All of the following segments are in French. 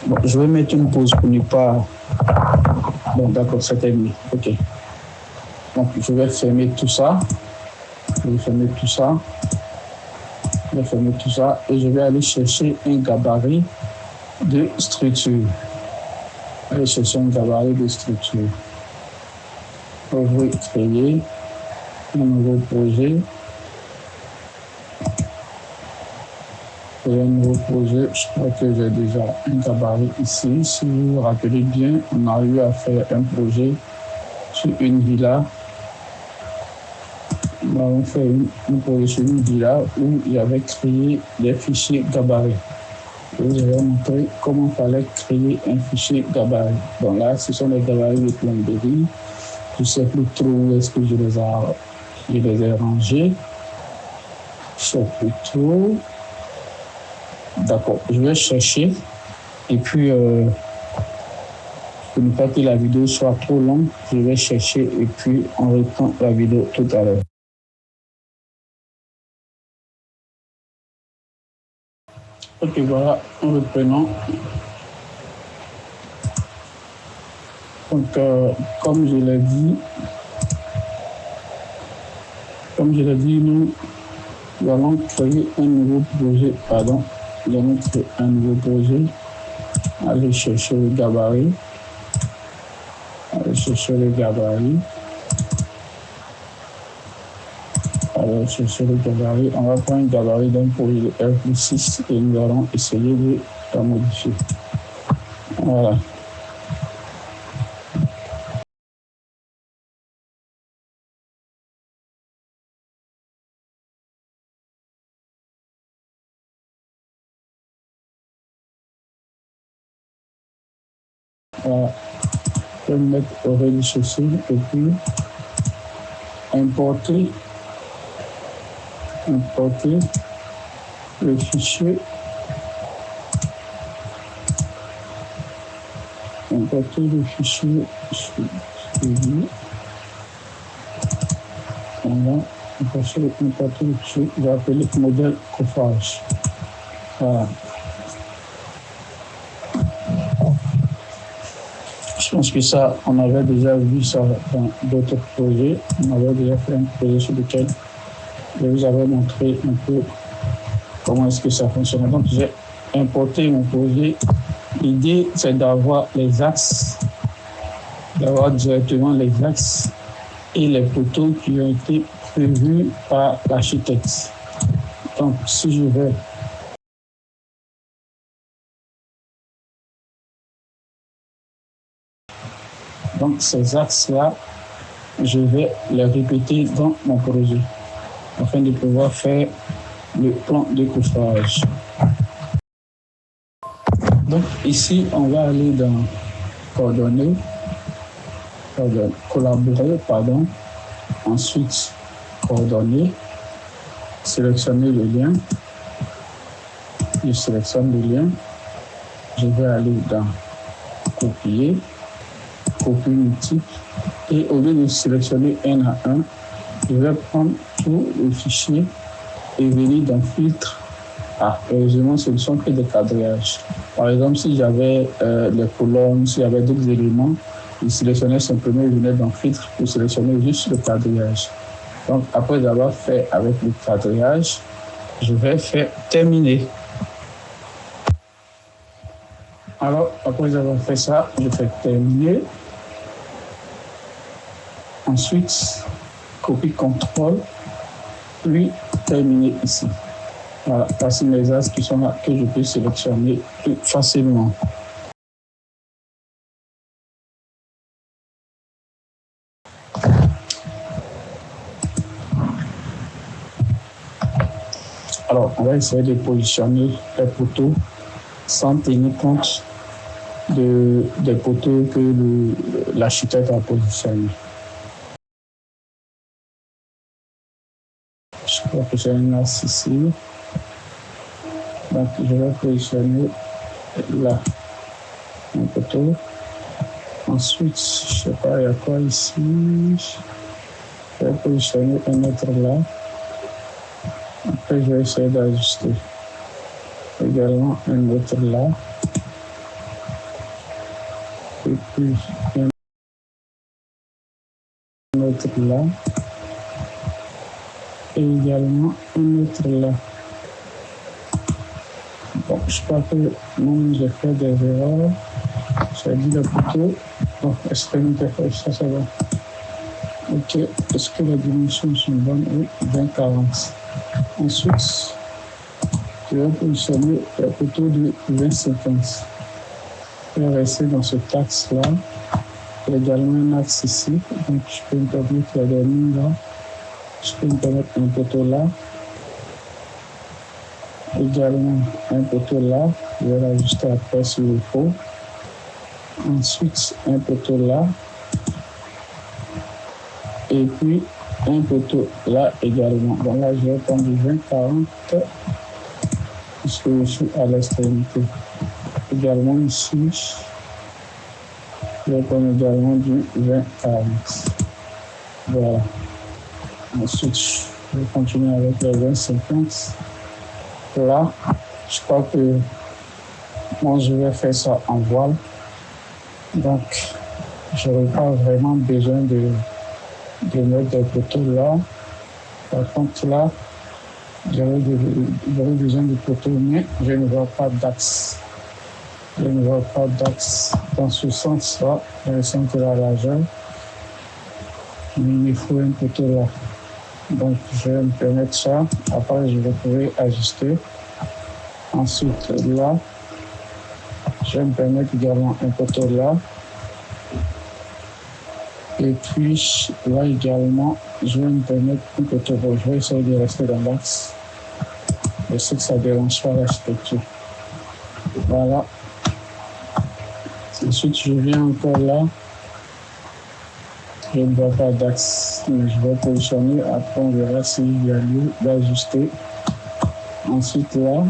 Bon, je vais mettre une pause pour ne pas... Bon, d'accord, c'est terminé. OK. Donc, je vais fermer tout ça. Je vais fermer tout ça. Je vais fermer tout ça et je vais aller chercher un gabarit de structure. Aller chercher un gabarit de structure. Je vais créer un nouveau projet. Pour un nouveau projet, je crois que j'ai déjà un gabarit ici. Si vous vous rappelez bien, on a eu à faire un projet sur une villa. On a fait un projet sur une villa où il y avait créé des fichiers gabarits. Je vous ai montré comment il fallait créer un fichier gabarit. Donc là, ce sont les gabarits de plomberie. Je ne sais plus trop où est-ce que je les ai rangés. Je ne sais plus trop. D'accord, je vais chercher et puis pour ne pas que la vidéo soit trop longue, je vais chercher et puis on reprend la vidéo tout à l'heure. Ok, voilà, en reprenant. Donc, comme je l'ai dit, nous allons créer un nouveau projet, nous allons créer un nouveau projet. Allez chercher le gabarit. Allez chercher le gabarit. Alors, chercher le gabarit. On va prendre un gabarit d'un projet de R+6 et nous allons essayer de la modifier. Voilà. Voilà. Je vais mettre au rez-de-chaussée et puis importer le fichier. Importer le fichier suivi. Voilà. Importer le fichier. Je vais appeler modèle coffrage. Voilà. Je pense que ça, on avait déjà vu ça dans d'autres projets. On avait déjà fait un projet sur lequel je vous avais montré un peu comment est-ce que ça fonctionne. Donc, j'ai importé mon projet. L'idée, c'est d'avoir les axes, d'avoir directement les axes et les poteaux qui ont été prévus par l'architecte. Donc, si je vais donc ces axes-là, je vais les répéter dans mon projet afin de pouvoir faire le plan de coffrage. Donc ici, on va aller dans coordonnées, collaborer, ensuite coordonnées, sélectionner le lien, je sélectionne le lien, je vais aller dans copier, copie multiple, et au lieu de sélectionner un à un, je vais prendre tout le fichier et venir dans filtre. Heureusement, ce ne sont que des quadrillages. Par exemple, si j'avais les colonnes, s'il y avait d'autres éléments, je sélectionnais simplement, je venais dans filtre pour sélectionner juste le quadrillage. Donc, après avoir fait avec le quadrillage, je vais faire terminer. Alors, après avoir fait ça, je fais terminer. Ensuite, copie contrôle, puis terminer ici. Voilà, voici les axes qui sont là que je peux sélectionner plus facilement. Alors, on va essayer de positionner les poteaux sans tenir compte des poteaux que l'architecte a positionnés. Je crois que j'ai un axe ici. Donc, je vais positionner là mon poteau. Ensuite, je ne sais pas, il y a quoi ici. Je vais positionner un autre là. Après, je vais essayer d'ajuster. Également un autre là. Et puis un autre là. Et également un autre là. Bon, je crois que moi j'ai fait des erreurs. J'ai dit le poteau. Bon, est-ce que nous avons fait ça, ça va? Ok, est-ce que les dimensions sont bonnes? Oui, 20-40. Ensuite, je vais positionner le poteau de 20-50. Je vais rester dans ce axe-là. Il y a également un axe ici. Donc, je peux me permettre qu'il y a des lignes là. Je peux me permettre un poteau là. Également un poteau là. Je vais l'ajuster après s'il le faut. Ensuite, un poteau là. Et puis, un poteau là également. Bon, là, je vais prendre du 20-40 puisque je suis à l'extrémité. Également ici, je vais prendre également du 20-40. Voilà. Ensuite, je vais continuer avec les 20-50. Là, je crois que moi, je vais faire ça en voile. Donc, je n'aurai pas vraiment besoin de mettre des poteaux là. Par contre, là, j'aurais besoin de poteaux, mais je ne vois pas d'axe. Je ne vois pas d'axe dans ce sens-là, dans le sens de la largeur. Mais il me faut un poteau là. Donc, je vais me permettre ça. Après, je vais pouvoir ajuster. Ensuite, là, je vais me permettre également un poteau là. Et puis, là également, je vais me permettre un poteau. Bon, je vais essayer de rester dans l'axe. Je sais que ça ne dérange pas l'architecture. Voilà. Ensuite, je viens encore là. Je ne vois pas d'axe, mais je vais positionner. Après, on verra s'il y a lieu d'ajuster. Ensuite, là.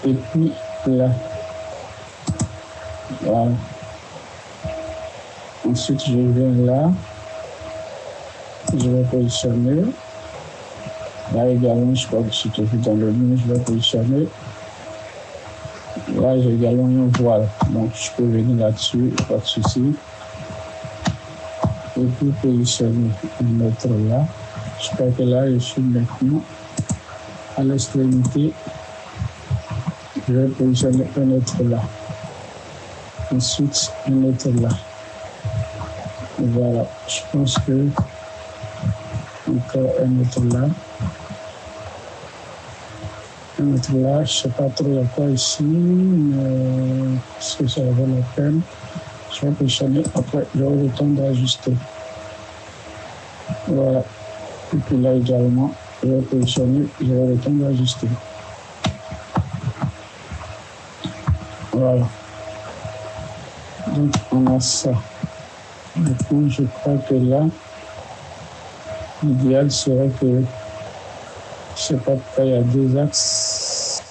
Et puis, là. Voilà. Ensuite, je viens là. Je vais positionner. Là également, je crois que je suis toujours dans le ligne, je vais positionner. Là, j'ai également un voile. Donc, je peux venir là-dessus, pas de souci. Et puis, positionner un autre là. Je crois que là, je suis maintenant à l'extrémité. Je vais positionner un autre là. Ensuite, un autre là. Voilà. Je pense que encore un autre là. Un autre là, je ne sais pas trop il y a quoi ici, mais est-ce que ça vaut la peine? Je vais positionner, après j'aurai le temps d'ajuster. Voilà. Et puis là également, je vais positionner, j'aurai le temps d'ajuster. Voilà. Donc on a ça. Du coup, je crois que là, l'idéal serait que, je ne sais pas pourquoi il y a deux axes.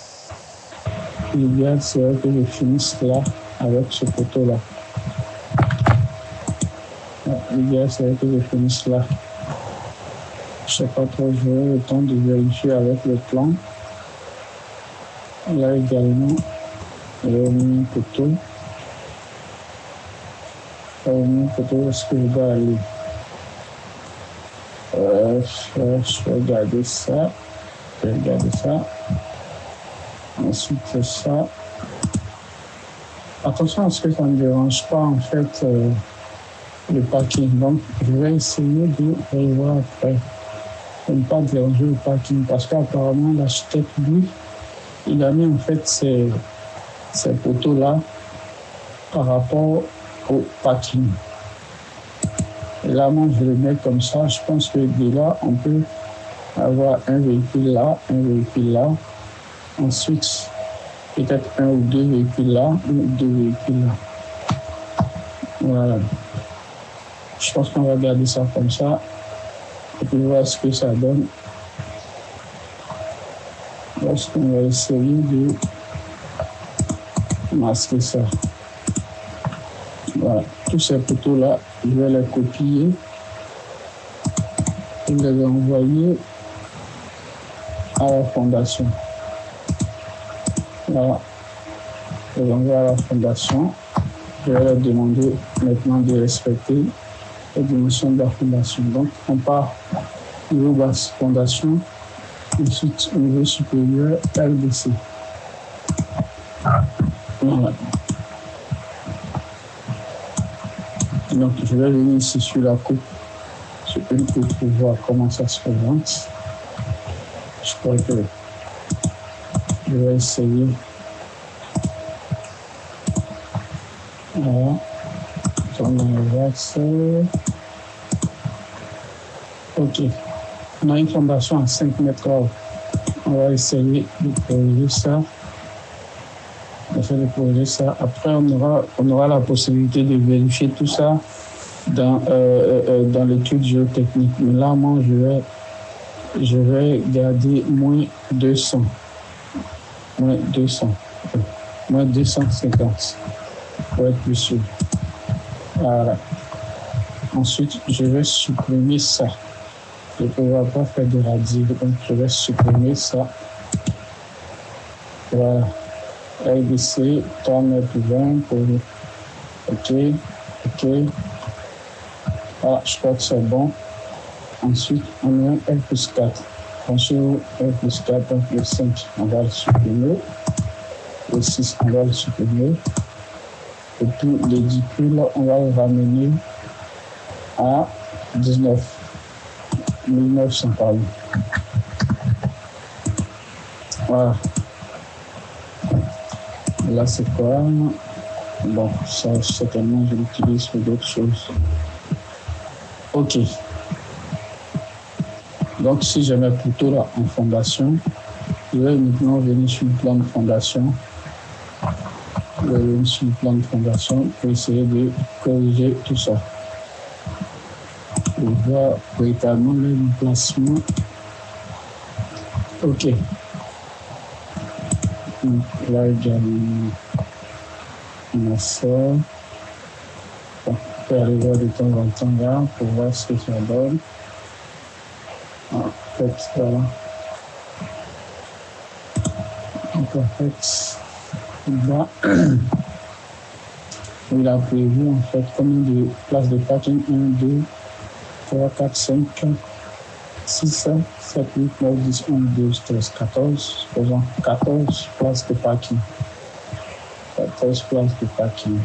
L'idéal serait que je finisse là avec ce poteau-là. L'idéal serait que je finisse là. Je ne sais pas trop, j'aurai le temps de vérifier avec le plan. Là également, j'ai mis un poteau. Est-ce que je dois aller? Je vais regarder ça. Je vais regarder ça. Ensuite, ça. Attention à ce que ça ne dérange pas en fait le parking. Donc, je vais essayer de revoir après. Pour ne pas déranger le parking. Parce qu'apparemment, l'architecte, lui, il a mis en fait ces poteaux-là par rapport au parking. Et là, moi, je le mets comme ça. Je pense que de là, on peut avoir un véhicule là, un véhicule là. Ensuite, peut-être un ou deux véhicules là, un ou deux véhicules là. Voilà. Je pense qu'on va garder ça comme ça. Et puis voir ce que ça donne. Lorsqu'on va essayer de masquer ça. Voilà. Tous ces poteaux-là, je vais les copier et les envoyer à la fondation. Voilà. Je l'envoie à la fondation. Je vais leur demander maintenant de respecter les dimensions de la fondation. Donc, on part niveau basse fondation, ensuite niveau supérieur LBC. Voilà. Donc, je vais venir ici sur la coupe, sur une coupe pour voir comment ça se présente. Je crois que je vais essayer. Voilà. Tourne dans le verse. Ok. On a une fondation à 5 mètres haut. On va essayer de corriger ça. On va essayer de corriger ça. Après, on aura la possibilité de vérifier tout ça dans l'étude géotechnique. Mais là, moi, je vais garder moins 200. Moins 200. Moins 250. Pour être plus sûr. Voilà. Ensuite, je vais supprimer ça. Je ne pourrai pas faire de radier, donc je vais supprimer ça. Voilà. LBC, 3 mètres 20 pour... OK. Voilà, je crois que c'est bon. Ensuite, on a L plus 4. Ensuite, L plus 4, donc le 5, on va le supprimer. Le 6, on va le supprimer. Et puis, l'édicule, on va le ramener à 1900 pardon. Voilà. Là, c'est quoi? Bon, ça, certainement, je l'utilise pour d'autres choses. OK. Donc, si je mets plutôt là en fondation, je vais maintenant venir sur le plan de fondation. Je vais venir sur le plan de fondation pour essayer de corriger tout ça. On voit véritablement l'emplacement. OK. Donc, là également, on a ça. On peut aller voir de temps en temps là pour voir ce que ça donne. En fait, voilà. Donc, en fait, là, il a prévu en fait combien de places de parking? 1, 2, 3, 4, 5, 6, 7, 8, 9, 10, 11, 12, 13, 14. Faisons 14 places de parking. 14 places de parking.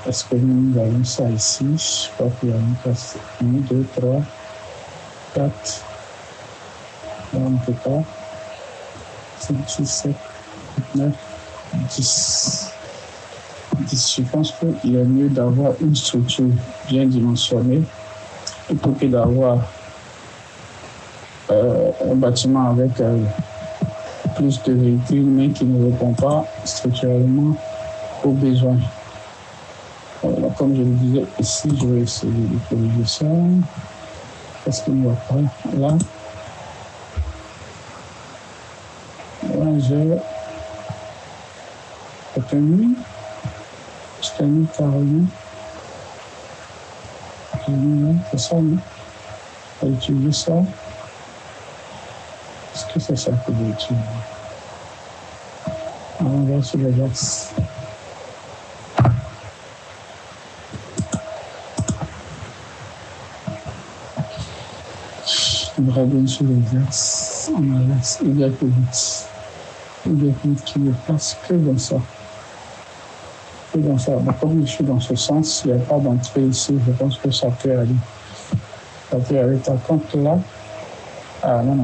Est-ce que nous avons ça ici? Je crois qu'il y a une place. 1, 2, 3, 4. Là, on ne peut pas. 5, 6, 7, 8, 9, 10. 10. Je pense qu'il est mieux d'avoir une structure bien dimensionnée plutôt que d'avoir un bâtiment avec plus de véhicules mais qui ne répond pas structurellement aux besoins. Voilà, comme je le disais ici, je vais essayer de corriger ça. Qu'est-ce qu'il me va pas là? Là, j'ai obtenu carrément. C'est ça, non? On va utiliser ça. Est-ce que c'est ça que je vais utiliser? On va sur les axes. On va bien sur les axes. On a l'axe Y8. Y8 qui ne passe que dans ça. Dans ça. Donc, comme je suis dans ce sens, il n'y a pas d'entrée ici. Je pense que ça peut aller. Ça peut aller. Par contre, là, ah non,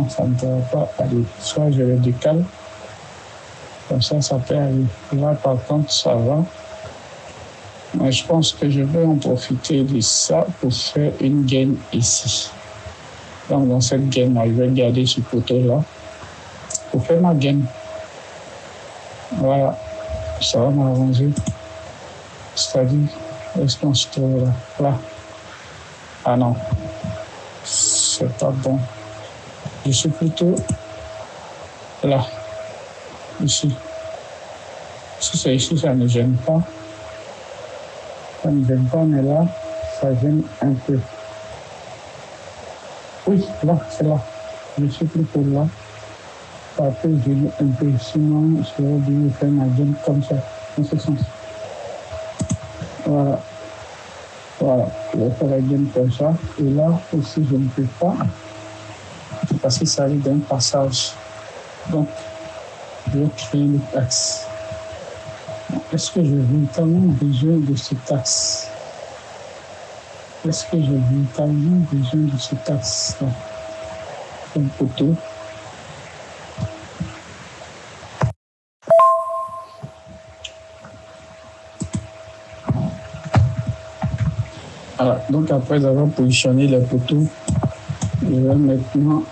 ça ne peut pas aller. Soit je le décale, comme ça peut aller. Là, par contre, ça va. Mais je pense que je vais en profiter de ça pour faire une gaine ici. Donc, dans cette gaine-là, je vais garder ce poteau-là pour faire ma gaine. Voilà, ça va m'arranger. C'est-à-dire, est-ce qu'on se trouve là? Là. Ah non, c'est pas bon. Je suis plutôt là, ici. Si c'est ici, ça ne gêne pas. Ça ne gêne pas, mais là, ça gêne un peu. Oui, là, c'est là. Je suis plutôt là. Après, je vais un peu, sinon, je vais oublier faire ma gaine comme ça, dans ce sens. Voilà. Voilà, je vais faire la gaine comme ça. Et là aussi, je ne peux pas, parce que ça arrive d'un passage. Donc, je vais créer le axe. Est-ce que j'ai véritablement besoin de cet axe? Est-ce que j'ai véritablement besoin de cet axe-là? Un poteau. Voilà, donc après avoir positionné les poteaux, je vais maintenant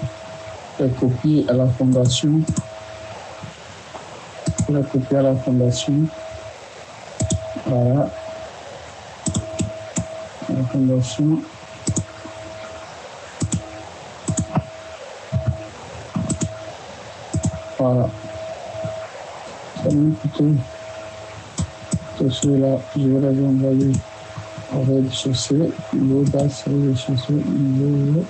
les copier à la fondation. Je vais copier à la fondation. Voilà. La fondation. Voilà. Ça me plutôt ceux-là, je vais les envoyer au rez-de-chaussée, le bas sur le rez-de-chaussée, le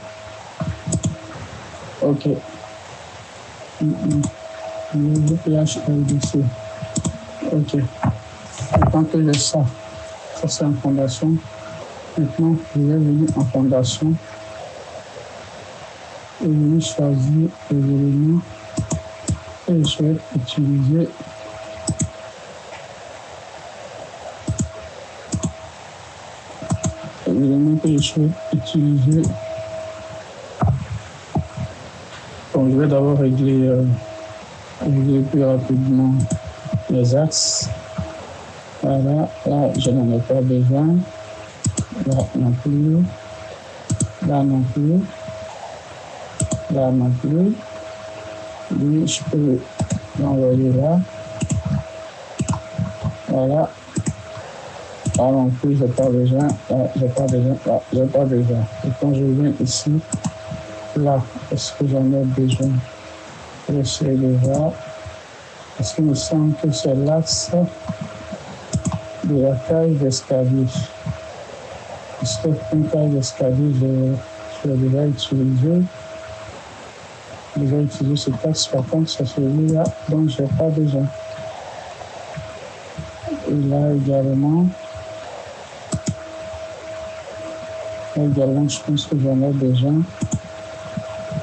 ok. Le PHLDC. Ok. Maintenant que j'ai ça, ça c'est en fondation. Maintenant, je vais venir en fondation et venir choisir les éléments que je souhaite utiliser. L'élément que je souhaite utiliser. Donc, je vais d'abord régler plus rapidement les axes. Voilà, là, je n'en ai pas besoin. Là non plus. Là non plus. Là non plus. Lui, je peux l'envoyer là. Voilà. Là non plus, j'ai pas besoin. Là, j'ai pas besoin. Là, j'ai pas besoin. Et quand je viens ici, là, est-ce que j'en ai besoin? Je vais essayer de voir. Parce qu'il me semble que c'est l'axe de la cage d'escalier. Est-ce qu'une cage d'escalier, je l'ai déjà utilisé? Déjà utilisé cet axe, par contre, c'est celui-là, donc je n'ai pas besoin. Et là également, je pense que j'en ai besoin.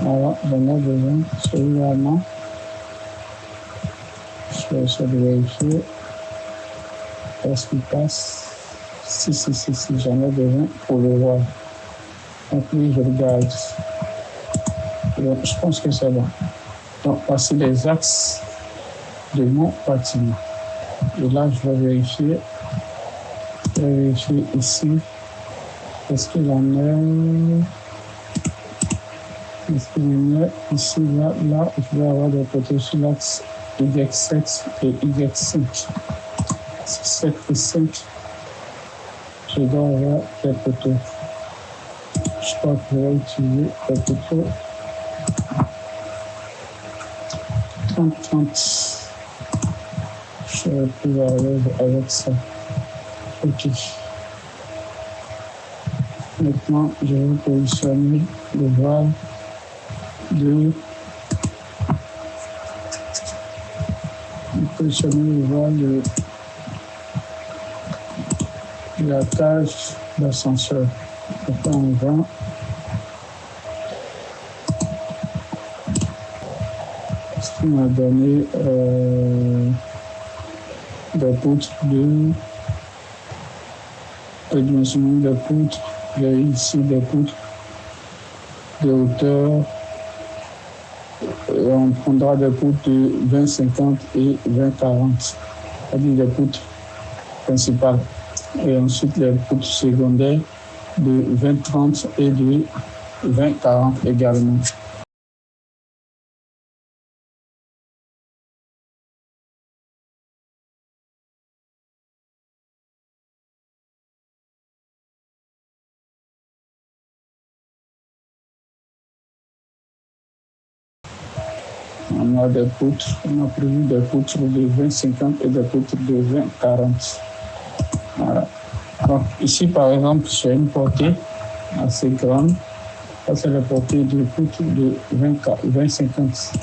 Voilà, j'en ai besoin. Celui-là, non. Je vais essayer de vérifier. Est-ce qu'il passe? Si, j'en ai besoin pour le voir. Donc, oui, je regarde. Donc, je pense que c'est bon. Donc, voici les axes de mon bâtiment. Et là, je vais vérifier. Je vais vérifier ici. Est-ce qu'il y en a? Est-ce qu'il y en a ici, là, je vais avoir des poteaux sur l'axe Y7 et Y5. 7 et 5. Je dois avoir des poteaux. Je crois que je vais utiliser des poteaux 30. Je serai plus à l'aise avec ça. Ok. Maintenant, je vais positionner le voile de la cage d'ascenseur. Après, on va ce qui m'a donné des poutres de dimensionnement des poutres. J'ai ici des poutres de hauteur. Et on prendra des poutres de 20-50 et 20-40, c'est-à-dire des poutres principales. Et ensuite les poutres secondaires de 20-30 et de 20-40 également. On a des poutres, on a prévu des poutres de 20-50 et des poutres de 20-40. Voilà. Donc ici par exemple, j'ai une portée assez grande. Ça c'est la portée de poutres de 20-50.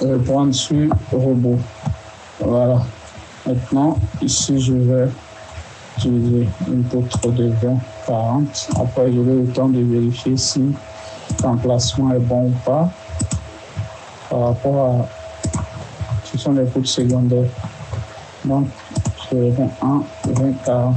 reprendre sur robot. Voilà. Maintenant, ici, je vais utiliser une poutre de 20, 40. Après, j'aurai le temps de vérifier si l'emplacement est bon ou pas par rapport à... Ce sont les poutres secondaires. Donc, je vais 21, 20, 40.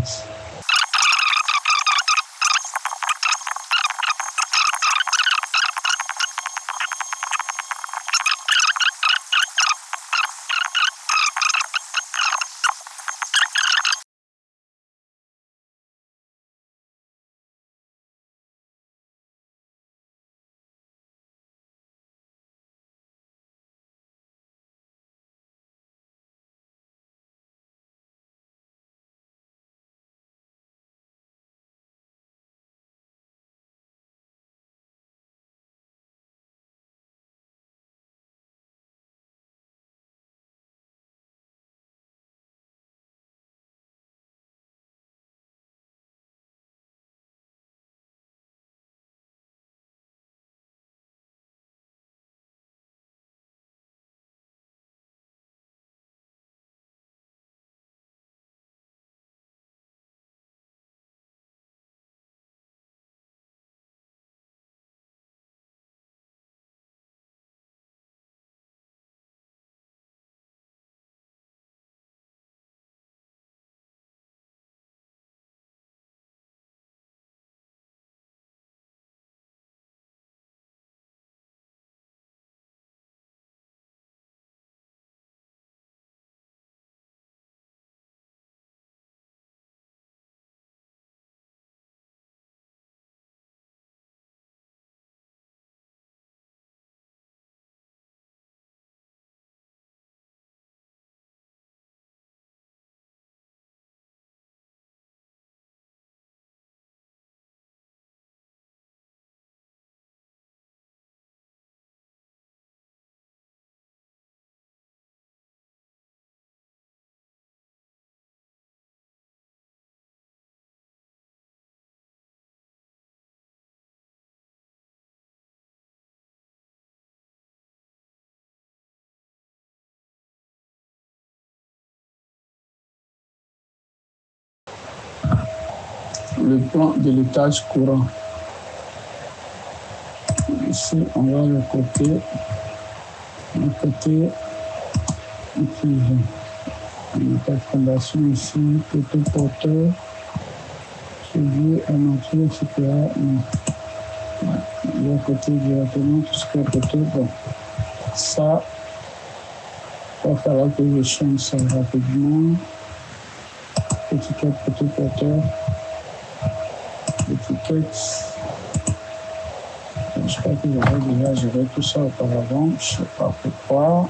Le plan de l'étage courant. Ici, on va le côté utilisé. L'étage fondation ici, côté porteur, suivi en entier, etc. Le côté directement, tout ce qui est côté, bon. Ça, il va falloir que je change ça rapidement. Étiquette, côté porteur, étiquette. Je crois que j'avais déjà géré tout ça auparavant, je ne sais pas pourquoi.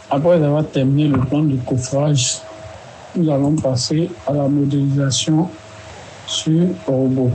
Après avoir terminé le plan de coffrage, nous allons passer à la modélisation sur robot.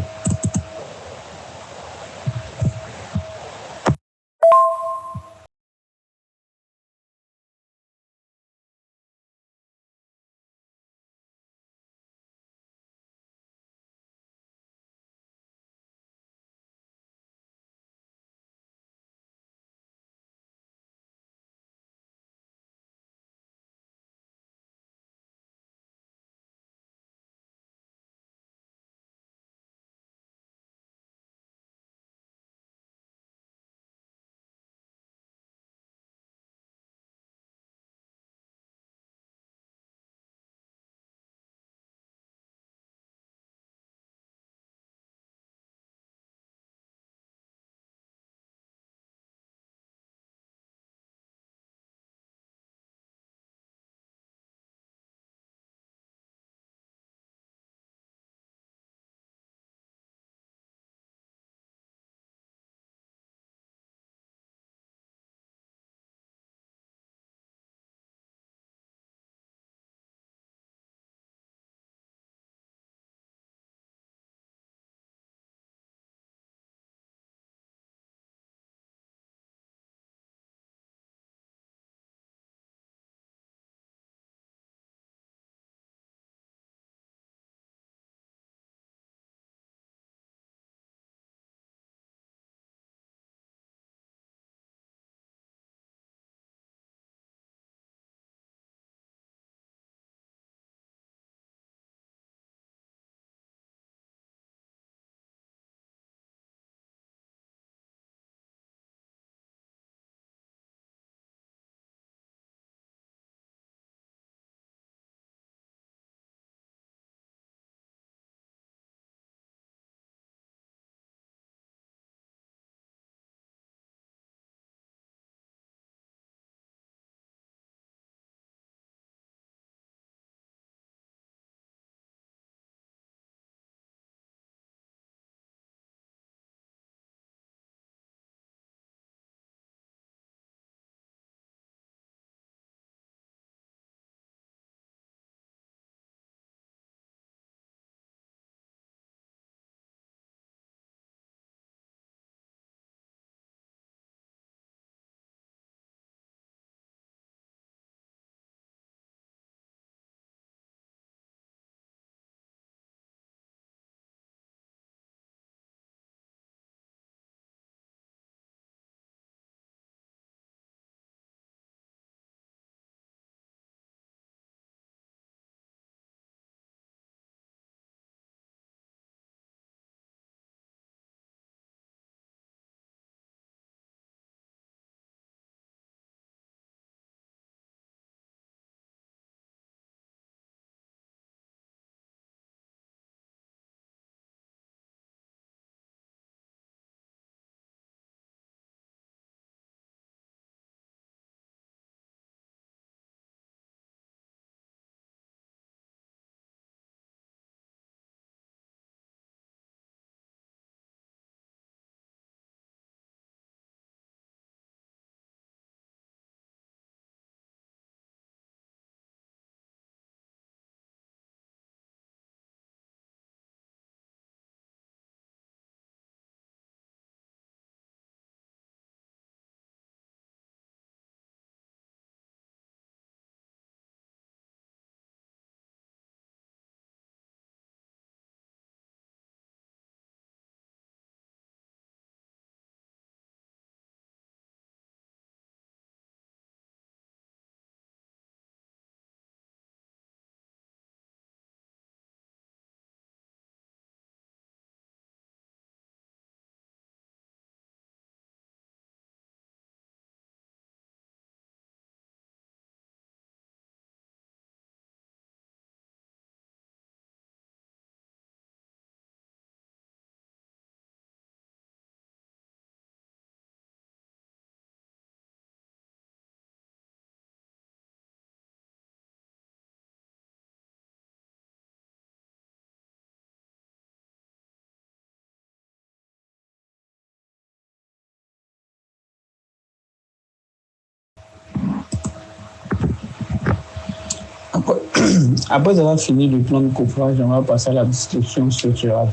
Après avoir fini le plan de coffrage, on va passer à la description structurale.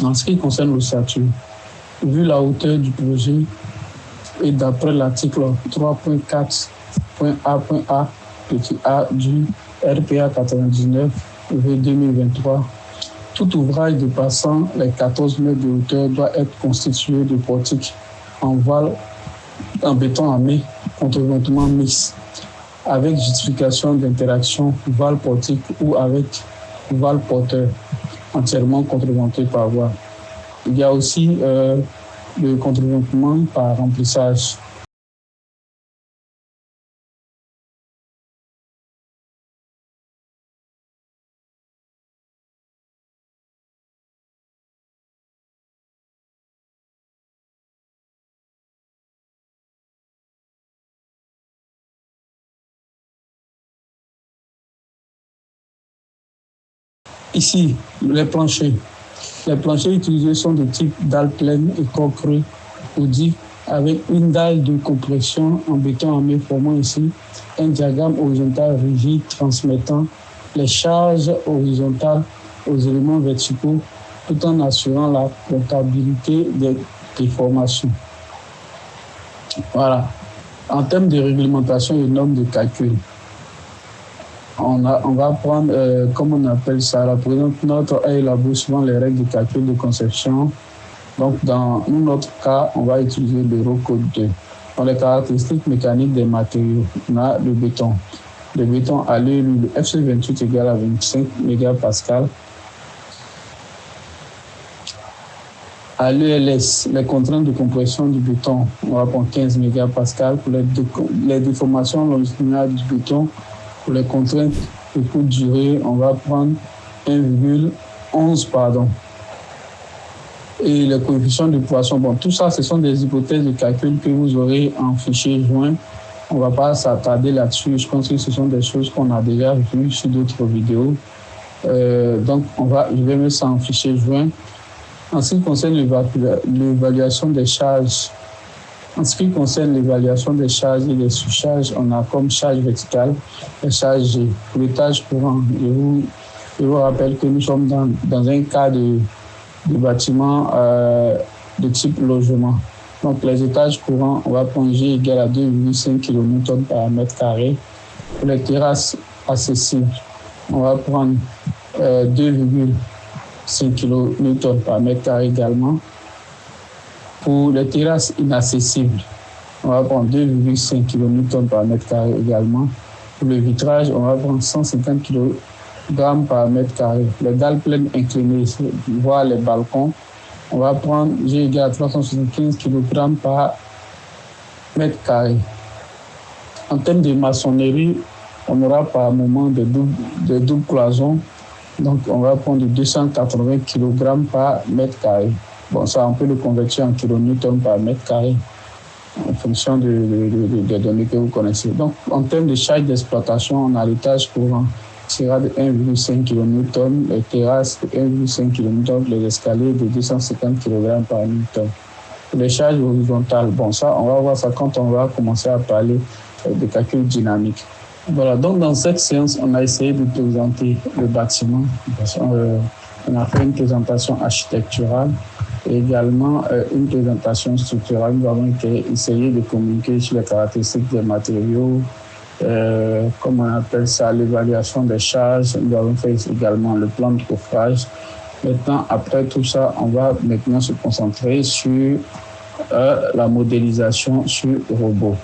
En ce qui concerne l'ossature, vu la hauteur du projet et d'après l'article 3.4.A.A petit a du RPA 99 V 2023, tout ouvrage dépassant les 14 mètres de hauteur doit être constitué de portiques en voile en béton armé, contrevêtement mixte, avec justification d'interaction voile portique ou avec voile porteur, entièrement contreventé par voile. Il y a aussi le contrevêtement par remplissage. Ici, les planchers. Les planchers utilisés sont de type dalle pleine et corps creux ou dit avec une dalle de compression en béton armé formant ici un diagramme horizontal rigide transmettant les charges horizontales aux éléments verticaux tout en assurant la comptabilité des déformations. Voilà. En termes de réglementation et normes de calcul, on va prendre, comme on appelle ça, la présente note élabore souvent les règles de calcul de conception. Donc, dans notre cas, on va utiliser l'Eurocode 2. Dans les caractéristiques mécaniques des matériaux, on a le béton. Le béton à l'ELU, le FC28 égale à 25 mégapascal. À l'ELS, les contraintes de compression du béton, on va prendre 15 mégapascal. Pour les déformations longitudinales du béton, pour les contraintes de courte durée, on va prendre 1,11, Et les coefficients de poisson, bon, tout ça, ce sont des hypothèses de calcul que vous aurez en fichier joint. On ne va pas s'attarder là-dessus. Je pense que ce sont des choses qu'on a déjà vues sur d'autres vidéos. Donc, je vais mettre ça en fichier joint. En ce qui concerne l'évaluation des charges, et des sous-charges, on a comme charge verticale les charges G. Pour les tâches courantes, je vous rappelle que nous sommes dans un cas de bâtiment de type logement. Donc, les étages courants, on va prendre G égale à 2,5 kN par mètre carré. Pour les terrasses accessibles, on va prendre 2,5 kN par mètre carré également. Pour les terrasses inaccessibles, on va prendre 2,5 kN par mètre carré également. Pour le vitrage, on va prendre 150 kg par mètre carré. Les dalles pleines inclinées, voire les balcons, on va prendre G égale à 375 kg par mètre carré. En termes de maçonnerie, on aura par moment des doubles cloisons. Donc, on va prendre 280 kg par mètre carré. Bon, ça, on peut le convertir en kilonewton par mètre carré en fonction des données que vous connaissez. Donc, en termes de charge d'exploitation, on a l'étage courant sera de 1,5 kN, les terrasses de 1,5 kN, les escaliers de 250 kg par newton. Pour les charges horizontales, bon, ça, on va voir ça quand on va commencer à parler de calcul dynamique. Voilà, donc dans cette séance, on a essayé de présenter le bâtiment. On a fait une présentation architecturale et également une présentation structurale. Nous avons essayé de communiquer sur les caractéristiques des matériaux, comme on appelle ça, l'évaluation des charges. Nous avons fait également le plan de coffrage. Maintenant, après tout ça, on va maintenant se concentrer sur la modélisation sur robot.